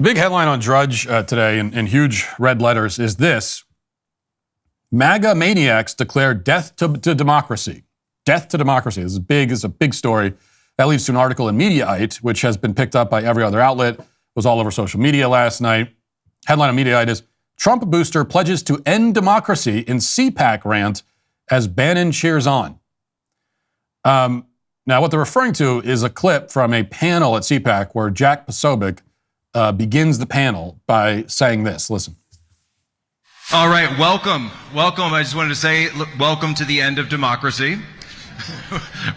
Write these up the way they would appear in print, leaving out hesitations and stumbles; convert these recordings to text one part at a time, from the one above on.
The big headline on Drudge today in huge red letters is this: MAGA maniacs declare death to democracy. Death to democracy. This is big. It's a big story. That leads to an article in Mediaite, which has been picked up by every other outlet. It was all over social media last night. Headline on Mediaite is: Trump booster pledges to end democracy in CPAC rant as Bannon cheers on. Now, what they're referring to is a clip from a panel at CPAC where Jack Posobiec begins the panel by saying this. Listen. All right, welcome. I just wanted to say, welcome to the end of democracy.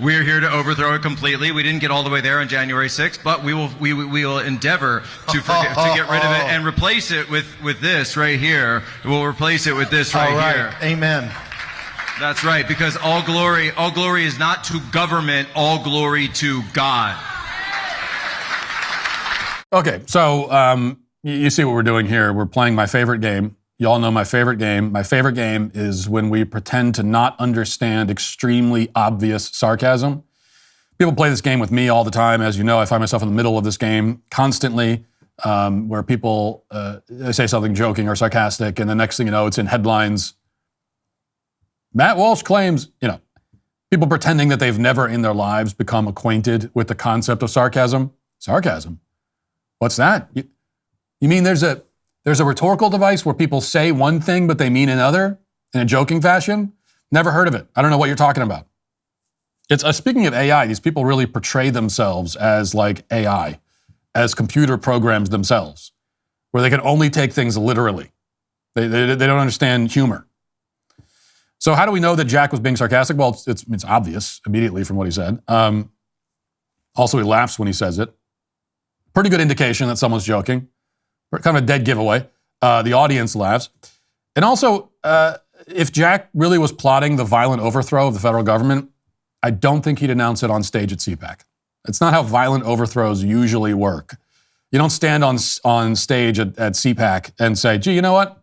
We're here to overthrow it completely. We didn't get all the way there on January 6th, but we will endeavor to get rid of it and replace it with this right here. We'll replace it with this right here. Amen. That's right, because all glory is not to government, all glory to God. Okay, so you see what we're doing here. We're playing my favorite game. You all know my favorite game. My favorite game is when we pretend to not understand extremely obvious sarcasm. People play this game with me all the time. As you know, I find myself in the middle of this game constantly, where people they say something joking or sarcastic, and the next thing you know, it's in headlines. Matt Walsh claims, people pretending that they've never in their lives become acquainted with the concept of sarcasm. Sarcasm? What's that? You mean there's a rhetorical device where people say one thing but they mean another in a joking fashion? Never heard of it. I don't know what you're talking about. It's speaking of AI, these people really portray themselves as like AI, as computer programs themselves, where they can only take things literally. They don't understand humor. So how do we know that Jack was being sarcastic? Well, it's obvious immediately from what he said. Also, he laughs when he says it. Pretty good indication that someone's joking. Kind of a dead giveaway. The audience laughs. And also, if Jack really was plotting the violent overthrow of the federal government, I don't think he'd announce it on stage at CPAC. It's not how violent overthrows usually work. You don't stand on stage at CPAC and say, gee, you know what?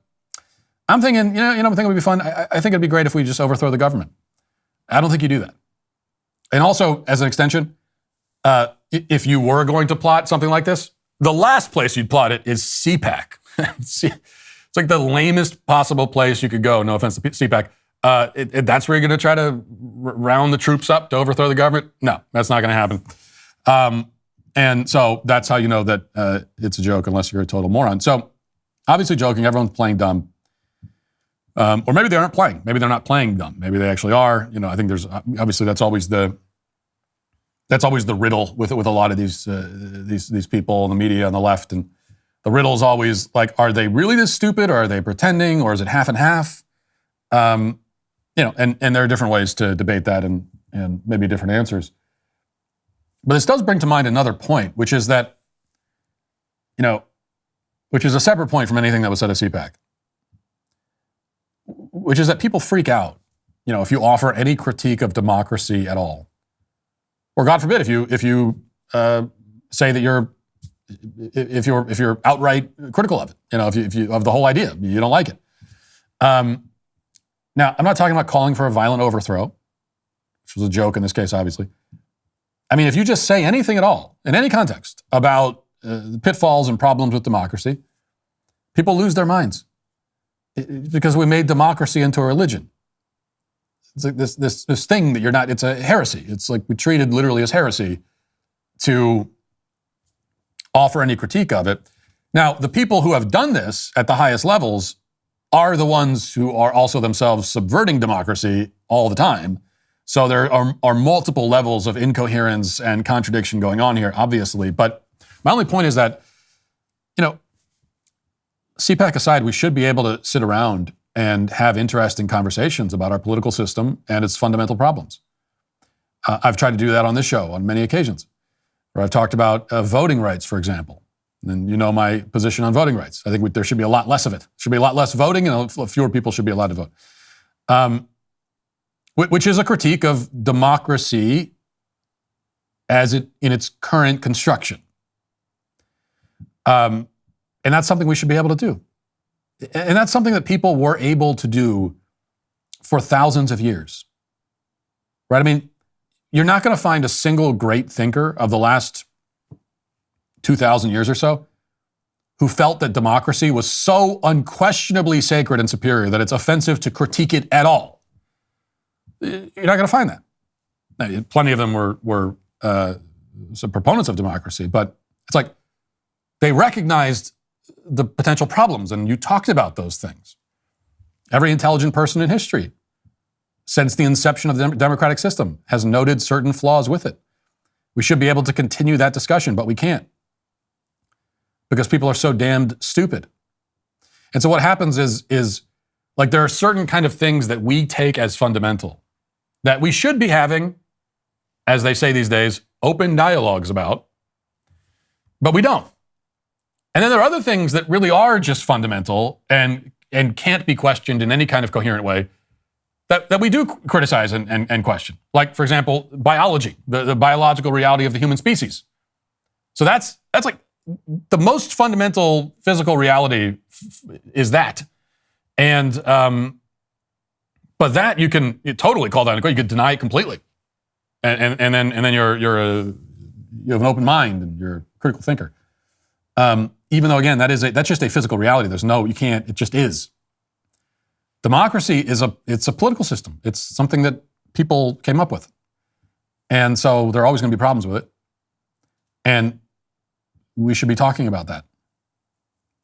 I'm thinking, I'm thinking it would be fun. I think it'd be great if we just overthrow the government. I don't think you do that. And also, as an extension, if you were going to plot something like this, the last place you'd plot it is CPAC. It's like the lamest possible place you could go, no offense to CPAC. That's where you're going to try to round the troops up to overthrow the government? No, that's not going to happen. And so that's how you know that it's a joke, unless you're a total moron. So obviously joking, everyone's playing dumb. Or maybe they aren't playing. Maybe they're not playing dumb. Maybe they actually are. I think there's, obviously that's always the riddle with a lot of these people in the media on the left. And the riddle is always like, are they really this stupid, or are they pretending, or is it half and half? And there are different ways to debate that and maybe different answers. But this does bring to mind another point, which is that, which is a separate point from anything that was said at CPAC, which is that people freak out, if you offer any critique of democracy at all. Or God forbid, if you say that if you're outright critical of it, if you of the whole idea, you don't like it. Now, I'm not talking about calling for a violent overthrow, which was a joke in this case, obviously. I mean, if you just say anything at all, in any context, about the pitfalls and problems with democracy, people lose their minds. Because we made democracy into a religion. It's like this thing that you're not, it's a heresy. It's like we treated literally as heresy to offer any critique of it. Now, the people who have done this at the highest levels are the ones who are also themselves subverting democracy all the time. So there are multiple levels of incoherence and contradiction going on here, obviously. But my only point is that, CPAC aside, we should be able to sit around and have interesting conversations about our political system and its fundamental problems. I've tried to do that on this show on many occasions, where I've talked about voting rights, for example. And you know my position on voting rights. I think there should be a lot less of it. Should be a lot less voting, and fewer people should be allowed to vote. Which is a critique of democracy as in its current construction. And that's something we should be able to do. And that's something that people were able to do for thousands of years. Right? I mean, you're not going to find a single great thinker of the last 2,000 years or so who felt that democracy was so unquestionably sacred and superior that it's offensive to critique it at all. You're not going to find that. Now, plenty of them were some proponents of democracy, but it's like they recognized the potential problems, and you talked about those things. Every intelligent person in history, since the inception of the democratic system, has noted certain flaws with it. We should be able to continue that discussion, but we can't, because people are so damned stupid. And so what happens is like there are certain kind of things that we take as fundamental that we should be having, as they say these days, open dialogues about, but we don't. And then there are other things that really are just fundamental and can't be questioned in any kind of coherent way that we do criticize and question. Like, for example, biology, the biological reality of the human species. So that's like the most fundamental physical reality is that. And, but that you totally call that, you could deny it completely. And then you have an open mind and you're a critical thinker. Even though, again, that's just a physical reality. You can't, it just is. Democracy it's a political system. It's something that people came up with. And so there are always going to be problems with it. And we should be talking about that.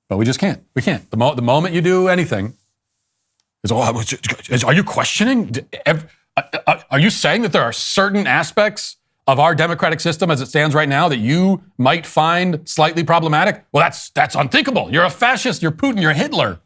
But we just can't. We can't. The moment you do anything, are you questioning? Are you saying that there are certain aspects of our democratic system as it stands right now that you might find slightly problematic? Well, that's unthinkable. You're a fascist. You're Putin. You're Hitler.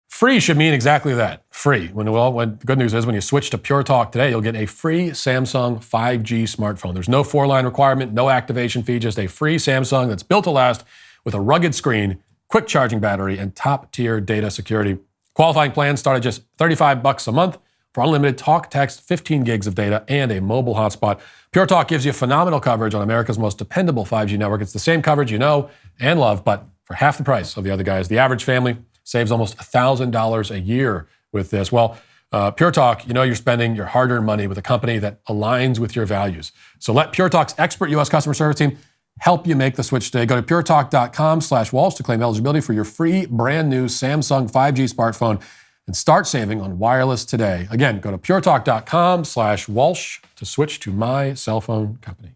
Free should mean exactly that. Free. When the good news is when you switch to Pure Talk today, you'll get a free Samsung 5G smartphone. There's no 4-line requirement, no activation fee, just a free Samsung that's built to last with a rugged screen, quick charging battery, and top-tier data security. Qualifying plans start at just $35 a month for unlimited talk, text, 15 gigs of data, and a mobile hotspot. Pure Talk gives you phenomenal coverage on America's most dependable 5G network. It's the same coverage you know and love, but for half the price of the other guys. The average family saves almost $1,000 a year with this. Well, Pure Talk, you're spending your hard-earned money with a company that aligns with your values. So let Pure Talk's expert U.S. customer service team help you make the switch today. Go to puretalk.com/Walsh to claim eligibility for your free brand new Samsung 5G smartphone and start saving on wireless today. Again, go to puretalk.com/Walsh to switch to my cell phone company.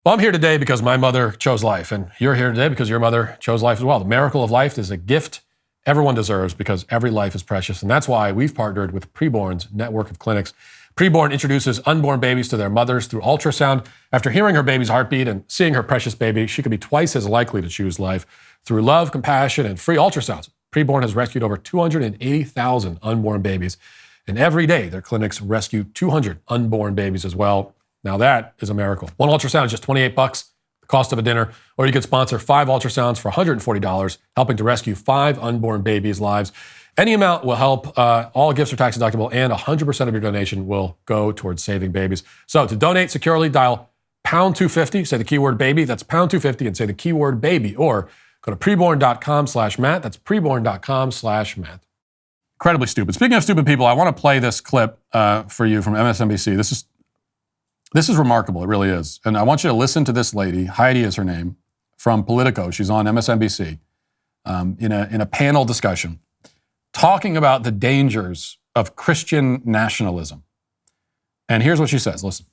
Well, I'm here today because my mother chose life, and you're here today because your mother chose life as well. The miracle of life is a gift everyone deserves because every life is precious, and that's why we've partnered with Preborn's network of clinics. Preborn introduces unborn babies to their mothers through ultrasound. After hearing her baby's heartbeat and seeing her precious baby, she could be twice as likely to choose life. Through love, compassion, and free ultrasounds, Preborn has rescued over 280,000 unborn babies. And every day, their clinics rescue 200 unborn babies as well. Now that is a miracle. One ultrasound is just $28, the cost of a dinner, or you could sponsor 5 ultrasounds for $140, helping to rescue 5 unborn babies' lives. Any amount will help. All gifts are tax deductible, and 100% of your donation will go towards saving babies. So to donate securely, dial #250, say the keyword baby, that's #250, and say the keyword baby, or go to preborn.com/Matt, that's preborn.com/Matt. Incredibly stupid. Speaking of stupid people, I want to play this clip for you from MSNBC. This is remarkable, it really is. And I want you to listen to this lady, Heidi is her name, from Politico. She's on MSNBC in a panel discussion, talking about the dangers of Christian nationalism. And here's what she says. Listen.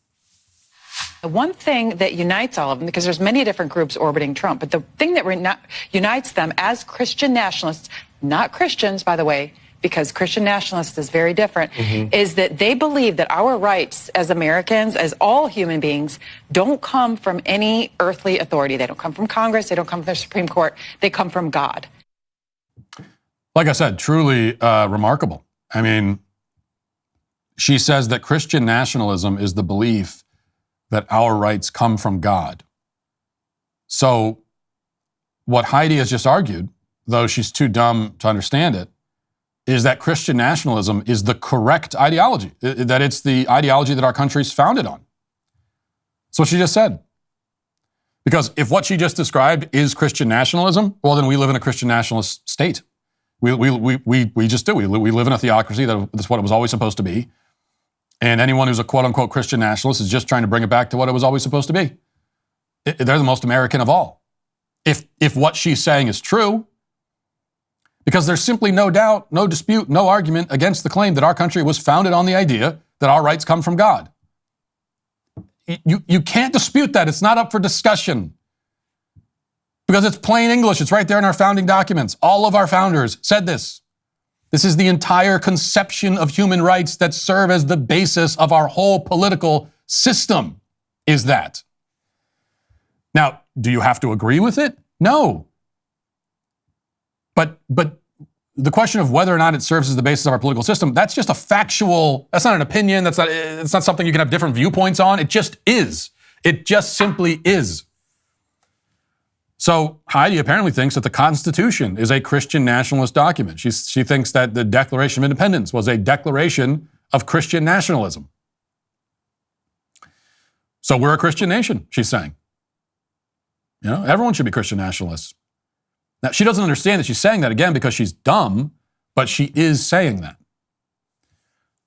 The one thing that unites all of them, because there's many different groups orbiting Trump, but the thing that unites them as Christian nationalists, not Christians, by the way, because Christian nationalists is very different, is that they believe that our rights as Americans, as all human beings, don't come from any earthly authority. They don't come from Congress. They don't come from the Supreme Court. They come from God. Like I said, truly remarkable. I mean, she says that Christian nationalism is the belief that our rights come from God. So what Heidi has just argued, though she's too dumb to understand it, is that Christian nationalism is the correct ideology, that it's the ideology that our country's founded on. That's what she just said. Because if what she just described is Christian nationalism, well, then we live in a Christian nationalist state. We just do. We live in a theocracy. That's what it was always supposed to be. And anyone who's a quote-unquote Christian nationalist is just trying to bring it back to what it was always supposed to be. They're the most American of all. if what she's saying is true, because there's simply no doubt, no dispute, no argument against the claim that our country was founded on the idea that our rights come from God. You can't dispute that. It's not up for discussion. Because it's plain English. It's right there in our founding documents. All of our founders said this. This is the entire conception of human rights that serve as the basis of our whole political system, is that. Now, do you have to agree with it? No. But the question of whether or not it serves as the basis of our political system, that's just a factual, that's not an opinion, it's not something you can have different viewpoints on. It just is. It just simply is. So Heidi apparently thinks that the Constitution is a Christian nationalist document. She thinks that the Declaration of Independence was a declaration of Christian nationalism. So we're a Christian nation, she's saying. You know, everyone should be Christian nationalists. Now, she doesn't understand that she's saying that, again, because she's dumb, but she is saying that.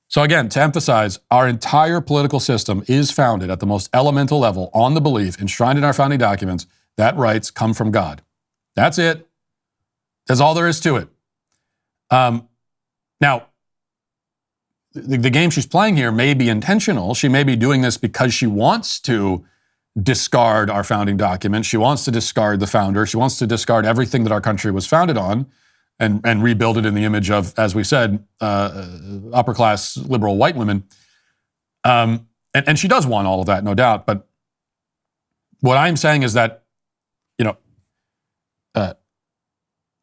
So again, to emphasize, our entire political system is founded at the most elemental level on the belief enshrined in our founding documents that rights come from God. That's it. That's all there is to it. Now, the game she's playing here may be intentional. She may be doing this because she wants to discard our founding documents. She wants to discard the founder. She wants to discard everything that our country was founded on and rebuild it in the image of, as we said, upper-class liberal white women. And she does want all of that, no doubt. But what I'm saying is that,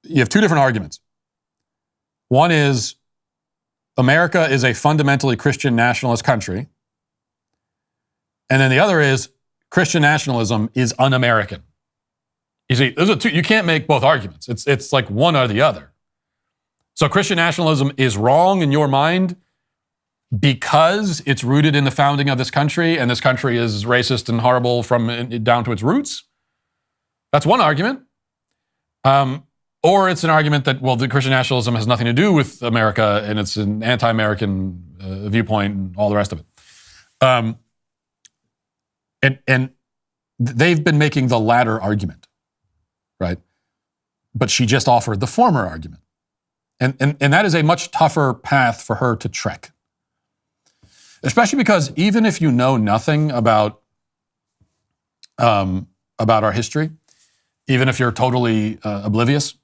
you have two different arguments. One is America is a fundamentally Christian nationalist country. And then the other is Christian nationalism is un-American. You see, those are two. You can't make both arguments. It's like one or the other. So Christian nationalism is wrong in your mind because it's rooted in the founding of this country, and this country is racist and horrible from down to its roots. That's one argument. Or it's an argument that, well, the Christian nationalism has nothing to do with America, and it's an anti-American viewpoint and all the rest of it. And they've been making the latter argument, right? But she just offered the former argument. And that is a much tougher path for her to trek. Especially because even if you know nothing about our history, even if you're totally oblivious,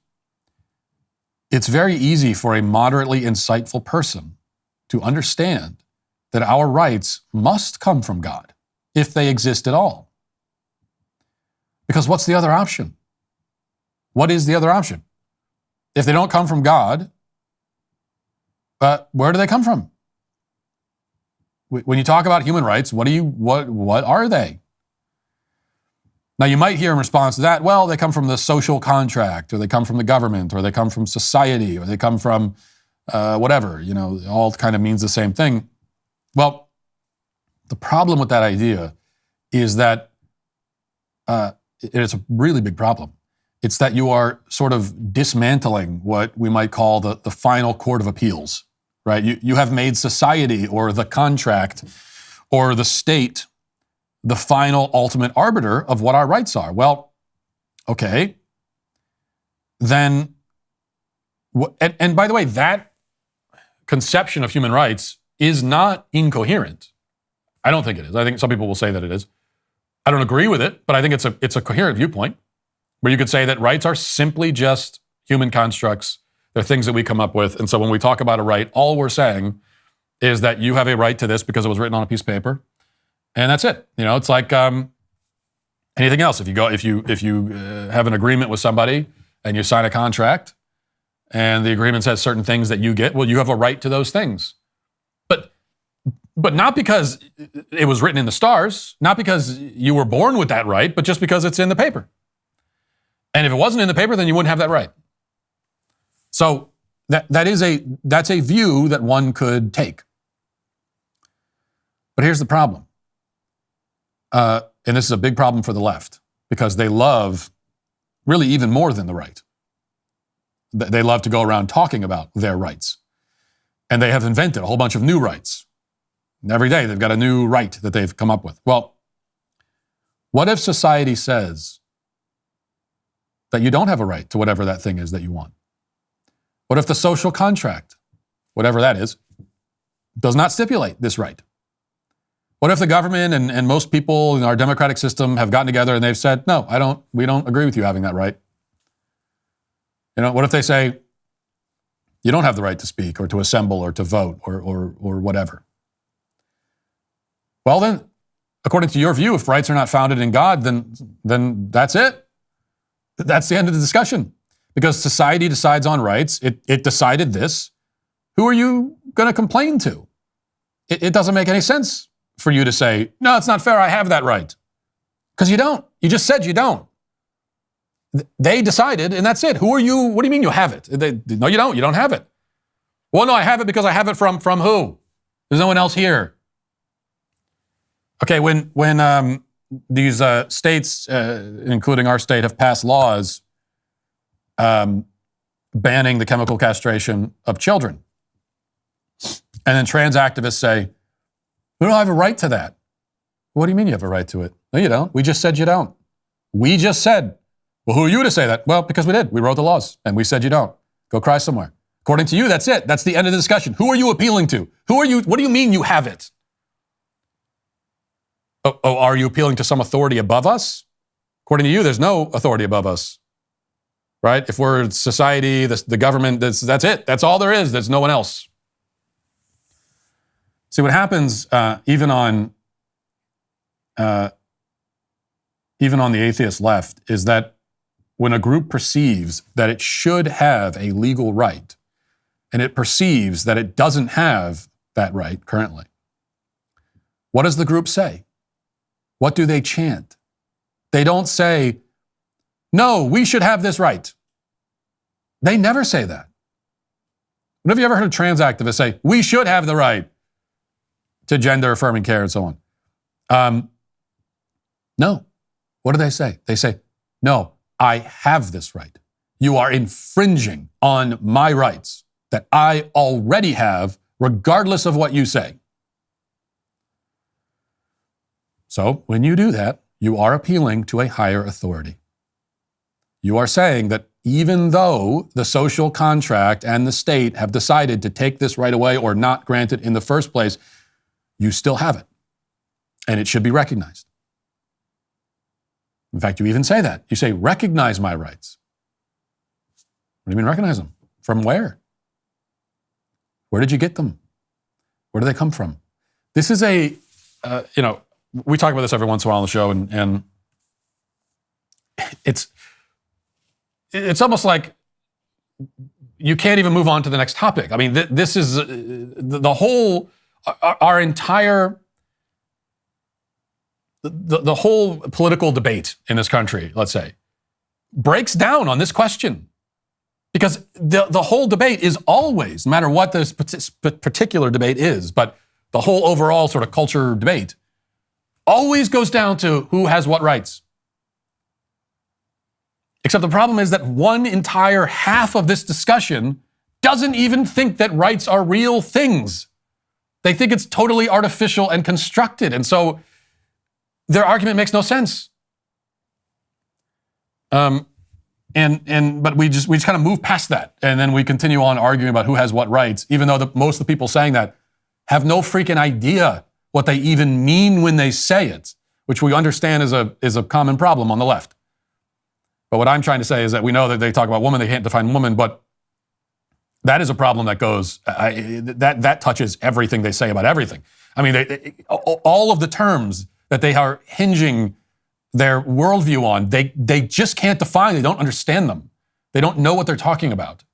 it's very easy for a moderately insightful person to understand that our rights must come from God, if they exist at all. Because what's the other option? What is the other option? If they don't come from God, where do they come from? When you talk about human rights, what are they? Now, you might hear in response to that, well, they come from the social contract, or they come from the government, or they come from society, or they come from whatever, all kind of means the same thing. Well, the problem with that idea is that it's a really big problem. It's that you are sort of dismantling what we might call the final court of appeals, right? You have made society or the contract or the state the final ultimate arbiter of what our rights are. Well, okay, then, and by the way, that conception of human rights is not incoherent. I don't think it is. I think some people will say that it is. I don't agree with it, but I think it's a coherent viewpoint where you could say that rights are simply just human constructs. They're things that we come up with. And so when we talk about a right, all we're saying is that you have a right to this because it was written on a piece of paper. And that's it. It's like anything else. If you have an agreement with somebody and you sign a contract and the agreement says certain things that you get, well, you have a right to those things. But not because it was written in the stars, not because you were born with that right, but just because it's in the paper. And if it wasn't in the paper, then you wouldn't have that right. So that's a view that one could take. But here's the problem. And this is a big problem for the left, because they love really even more than the right. They love to go around talking about their rights. And they have invented a whole bunch of new rights. And every day they've got a new right that they've come up with. Well, what if society says that you don't have a right to whatever that thing is that you want? What if the social contract, whatever that is, does not stipulate this right? What if the government and most people in our democratic system have gotten together and they've said, no, we don't agree with you having that right? What if they say, you don't have the right to speak or to assemble or to vote or whatever? Well, then, according to your view, if rights are not founded in God, then that's it. That's the end of the discussion. Because society decides on rights. It decided this. Who are you going to complain to? It doesn't make any sense for you to say, no, it's not fair, I have that right. Because you don't. You just said you don't. They decided, and that's it. Who are you? What do you mean you have it? No, you don't. You don't have it. Well, no, I have it because I have it from who? There's no one else here. Okay, when these states, including our state, have passed laws banning the chemical castration of children, and then trans activists say, we don't have a right to that. What do you mean you have a right to it? No, you don't. We just said you don't. We just said, well, who are you to say that? Well, because we did. We wrote the laws, and we said you don't. Go cry somewhere. According to you, that's it. That's the end of the discussion. Who are you appealing to? Who are you? What do you mean you have it? Oh, are you appealing to some authority above us? According to you, there's no authority above us, right? If we're society, the government, that's it. That's all there is. There's no one else. See, what happens even on the atheist left is that when a group perceives that it should have a legal right, and it perceives that it doesn't have that right currently, what does the group say? What do they chant? They don't say, no, we should have this right. They never say that. When have you ever heard a trans activist say, we should have the right to gender-affirming care and so on? No. What do they say? They say, no, I have this right. You are infringing on my rights that I already have, regardless of what you say. So when you do that, you are appealing to a higher authority. You are saying that even though the social contract and the state have decided to take this right away or not grant it in the first place, you still have it, and it should be recognized. In fact, you even say that. You say, recognize my rights. What do you mean recognize them? From where? Where did you get them? Where do they come from? This is we talk about this every once in a while on the show, and it's almost like you can't even move on to the next topic. I mean, this is the whole, our entire, the whole political debate in this country, let's say, breaks down on this question. Because the whole debate is always, no matter what this particular debate is, but the whole overall sort of culture debate always goes down to who has what rights. Except the problem is that one entire half of this discussion doesn't even think that rights are real things. They think it's totally artificial and constructed. And so their argument makes no sense. But we just kind of move past that. And then we continue on arguing about who has what rights, even though most of the people saying that have no freaking idea what they even mean when they say it, which we understand is a common problem on the left. But what I'm trying to say is that we know that they talk about woman, they can't define woman, but that is a problem that goes, that touches everything they say about everything. I mean, all of the terms that they are hinging their worldview on, they just can't define, they don't understand them. They don't know what they're talking about.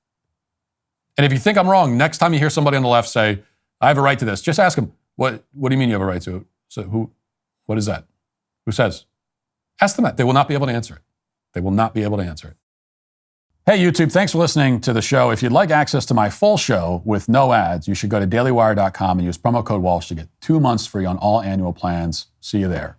And if you think I'm wrong, next time you hear somebody on the left say, I have a right to this, just ask them, what do you mean you have a right to it? So what is that? Who says? Ask them that. They will not be able to answer it. They will not be able to answer it. Hey, YouTube, thanks for listening to the show. If you'd like access to my full show with no ads, you should go to dailywire.com and use promo code Walsh to get 2 months free on all annual plans. See you there.